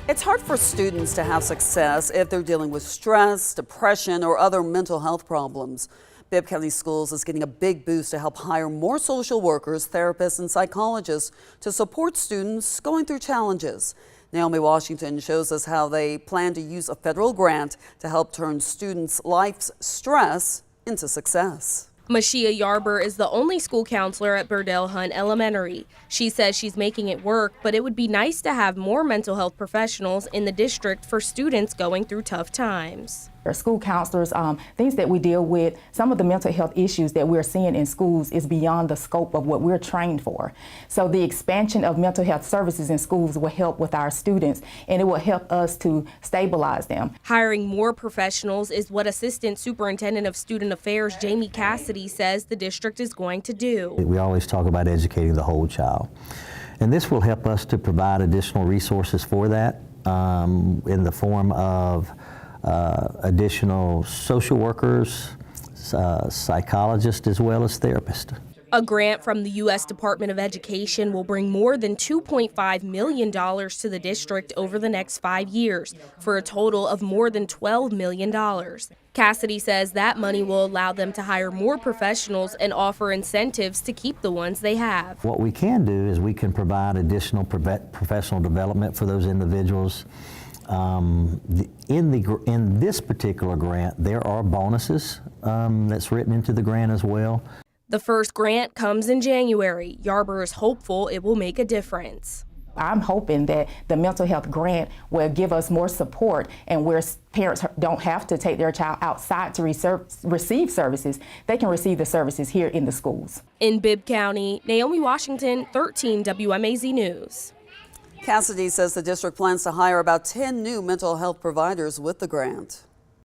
It's hard for students to have success if they're dealing with stress, depression, or other mental health problems. Bibb County Schools is getting a big boost to help hire more social workers, therapists, and psychologists to support students going through challenges. Naomi Washington shows us how they plan to use a federal grant to help turn students' life's stress into success. Mashia Yarber is the only school counselor at Burdell Hunt Elementary. She says she's making it work, but it would be nice to have more mental health professionals in the district for students going through tough times. Our school counselors, things that we deal with, some of the mental health issues that we're seeing in schools is beyond the scope of what we're trained for. So the expansion of mental health services in schools will help with our students, and it will help us to stabilize them. Hiring more professionals is what Assistant Superintendent of Student Affairs Jamie Cassidy says the district is going to do. We always talk about educating the whole child, and this will help us to provide additional resources for that in the form of additional social workers, psychologists, as well as therapists. A grant from the U.S. Department of Education will bring more than $2.5 million to the district over the next 5 years, for a total of more than $12 million. Cassidy says that money will allow them to hire more professionals and offer incentives to keep the ones they have. What we can do is we can provide additional professional development for those individuals. In this particular grant, there are bonuses that's written into the grant as well. The first grant comes in January. Yarber is hopeful it will make a difference. I'm hoping that the mental health grant will give us more support, and where parents don't have to take their child outside to receive services, they can receive the services here in the schools. In Bibb County, Naomi Washington, 13 WMAZ News. Cassidy says the district plans to hire about 10 new mental health providers with the grant.